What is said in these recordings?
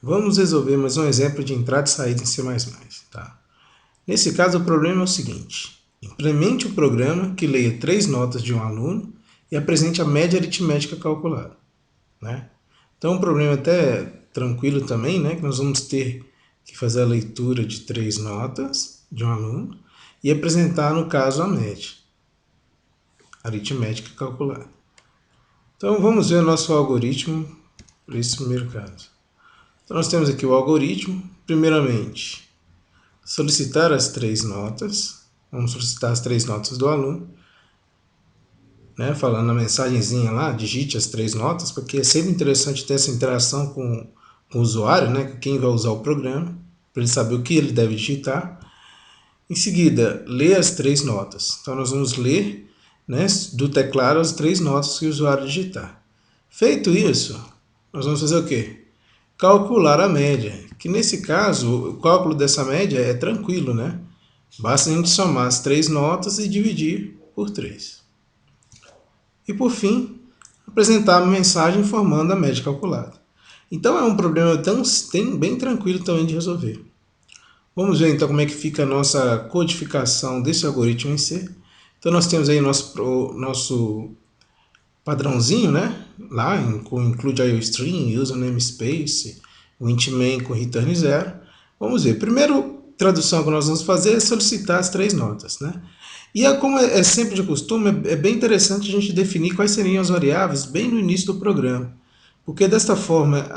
Vamos resolver mais um exemplo de entrada e saída em C++. Tá? Nesse caso, o problema é o seguinte. Implemente o programa que leia 3 notas de um aluno e apresente a média aritmética calculada. Né? Então, um problema até tranquilo também, né? Que nós vamos ter que fazer a leitura de 3 notas de um aluno e apresentar, no caso, a média aritmética calculada. Então, vamos ver o nosso algoritmo para esse primeiro caso. Então, nós temos aqui o algoritmo. Primeiramente, solicitar as 3 notas. Vamos solicitar as 3 notas do aluno. Né? Falando na mensagenzinha lá, digite as 3 notas, porque é sempre interessante ter essa interação com o usuário, né? Com quem vai usar o programa, para ele saber o que ele deve digitar. Em seguida, lê as 3 notas. Então, nós vamos ler, né, do teclado as 3 notas que o usuário digitar. Feito isso, nós vamos fazer o quê? Calcular a média, que nesse caso, o cálculo dessa média é tranquilo, né? Basta a gente somar as 3 notas e dividir por 3. E por fim, apresentar a mensagem informando a média calculada. Então é um problema bem tranquilo também de resolver. Vamos ver então como é que fica a nossa codificação desse algoritmo em C. Então nós temos aí nosso padrãozinho, né? Lá com include IOString, user namespace, o int main com return 0. Vamos ver. Primeiro tradução que nós vamos fazer é solicitar as 3 notas, né? E como é sempre de costume, é bem interessante a gente definir quais seriam as variáveis bem no início do programa. Porque desta forma,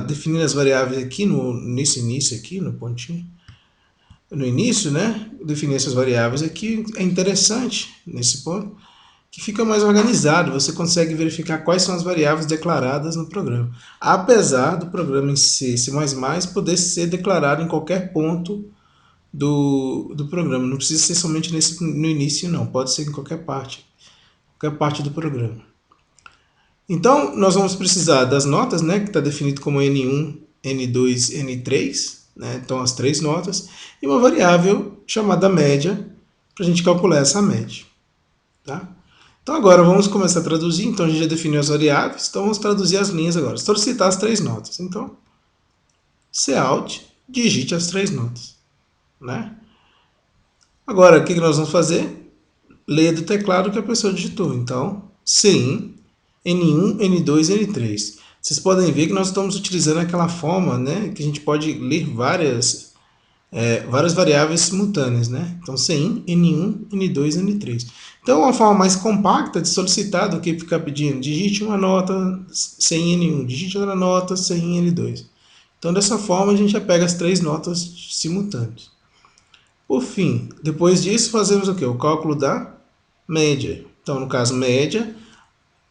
definir as variáveis aqui nesse início aqui, no pontinho, no início, né? Definir essas variáveis aqui é interessante nesse ponto, que fica mais organizado, você consegue verificar quais são as variáveis declaradas no programa. Apesar do programa em C++ poder ser declarado em qualquer ponto do programa, não precisa ser somente no início não, pode ser em qualquer parte do programa. Então, nós vamos precisar das notas, né, que está definido como N1, N2, N3, né, então as 3 notas, e uma variável chamada média, para a gente calcular essa média. Tá? Então agora vamos começar a traduzir. Então a gente já definiu as variáveis, então vamos traduzir as linhas agora. Solicitar as 3 notas. Então, cout, digite as 3 notas. Né? Agora, o que nós vamos fazer? Ler do teclado que a pessoa digitou. Então, cin, N1, N2, N3. Vocês podem ver que nós estamos utilizando aquela forma, né, que a gente pode ler várias variáveis simultâneas, né? Então, cin, N1, N2, N3. Então, é uma forma mais compacta de solicitar do que ficar pedindo digite uma nota cin N1, digite outra nota cin N2. Então, dessa forma, a gente já pega as 3 notas simultâneas. Por fim, depois disso, fazemos o quê? O cálculo da média. Então, no caso, média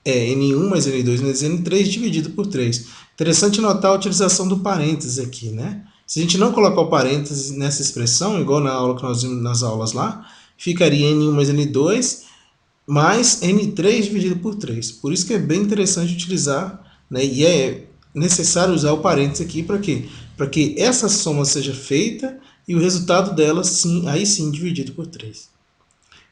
é N1 mais N2 mais N3 dividido por 3. Interessante notar a utilização do parênteses aqui, né? Se a gente não colocar o parênteses nessa expressão, igual na aula que nós vimos nas aulas lá, ficaria N1 mais N2 mais N3 dividido por 3. Por isso que é bem interessante utilizar, né? E é necessário usar o parênteses aqui para quê? Para que essa soma seja feita e o resultado dela, aí sim, dividido por 3.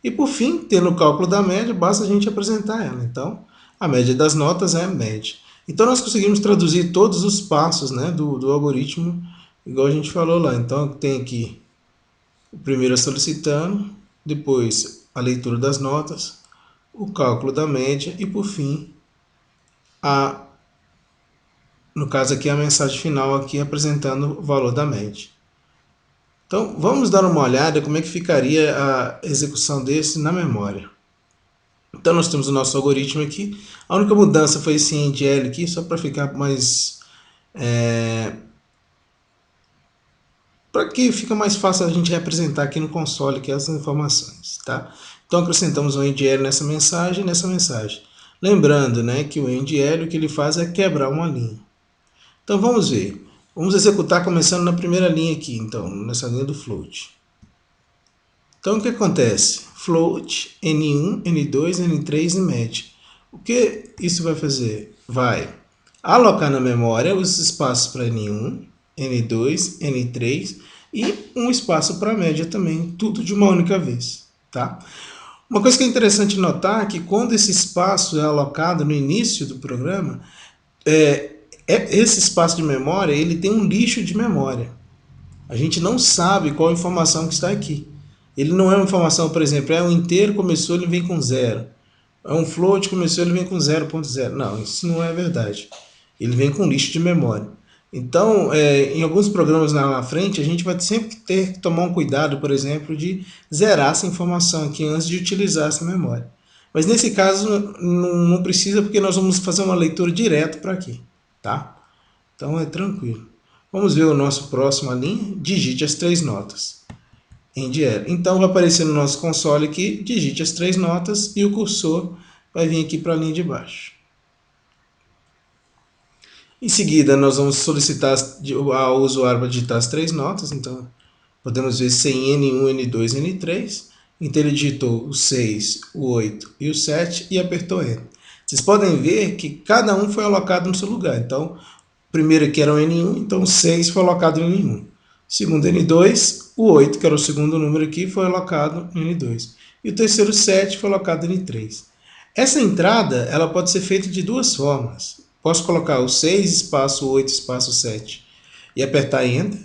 E por fim, tendo o cálculo da média, basta a gente apresentar ela. Então, a média das notas é a média. Então, nós conseguimos traduzir todos os passos, né, do algoritmo, igual a gente falou lá. Então, tem aqui o primeiro solicitando, depois a leitura das notas, o cálculo da média e, por fim, no caso aqui, a mensagem final aqui apresentando o valor da média. Então, vamos dar uma olhada como é que ficaria a execução desse na memória. Então, nós temos o nosso algoritmo aqui. A única mudança foi esse endl aqui, só para ficar mais... para que fica mais fácil a gente representar aqui no console aqui as informações. Tá? Então, acrescentamos um endl nessa mensagem e nessa mensagem. Lembrando, né, que o endl o que ele faz é quebrar uma linha. Então, vamos ver. Vamos executar começando na primeira linha aqui, então, nessa linha do float. Então, o que acontece? Float, N1, N2, N3 e média. O que isso vai fazer? Vai alocar na memória os espaços para N1, N2, N3 e um espaço para a média também, tudo de uma única vez. Tá? Uma coisa que é interessante notar é que quando esse espaço é alocado no início do programa, esse espaço de memória, ele tem um lixo de memória. A gente não sabe qual a informação que está aqui. Ele não é uma informação, por exemplo, um inteiro começou, ele vem com 0. É um float começou, ele vem com 0.0. Não, isso não é verdade. Ele vem com lixo de memória. Então, em alguns programas lá na frente, a gente vai sempre ter que tomar um cuidado, por exemplo, de zerar essa informação aqui antes de utilizar essa memória. Mas nesse caso não precisa, porque nós vamos fazer uma leitura direto para aqui, tá? Então é tranquilo. Vamos ver o nosso próximo linha. Digite as 3 notas. NDL. Então vai aparecer no nosso console aqui, digite as 3 notas e o cursor vai vir aqui para a linha de baixo. Em seguida, nós vamos solicitar ao usuário para digitar as 3 notas. Então, podemos ver se em N1, N2, N3. Então, ele digitou o 6, o 8 e o 7 e apertou Enter. Vocês podem ver que cada um foi alocado no seu lugar. Então, o primeiro aqui era o N1, então o 6 foi alocado no N1. Segundo N2, o 8, que era o segundo número aqui, foi alocado no N2. E o terceiro 7 foi alocado no N3. Essa entrada ela pode ser feita de duas formas. Posso colocar o 6, espaço 8, espaço 7 e apertar Enter,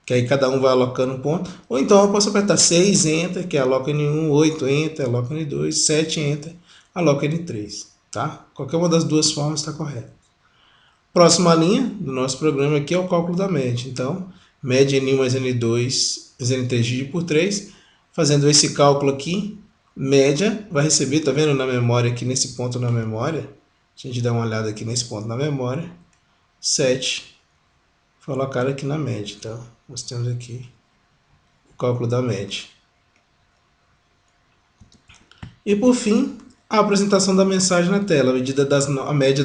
que aí cada um vai alocando um ponto. Ou então eu posso apertar 6, Enter, que aloca N1, 8, Enter, aloca N2, 7, Enter, aloca N3. Tá? Qualquer uma das duas formas está correta. Próxima linha do nosso programa aqui é o cálculo da média. Então, média N1 mais N2 mais N3 dividido por 3. Fazendo esse cálculo aqui, média vai receber, tá vendo na memória aqui, nesse ponto na memória, a gente dá uma olhada aqui nesse ponto na memória, 7 foi alocado aqui na média. Então, nós temos aqui o cálculo da média. E por fim, a apresentação da mensagem na tela. A média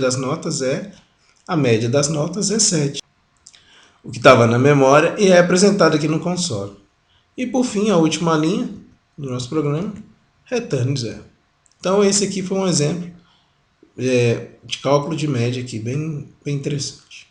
das notas é 7. O que estava na memória e é apresentado aqui no console. E por fim, a última linha do nosso programa, return 0. Então esse aqui foi um exemplo de cálculo de média aqui, bem interessante.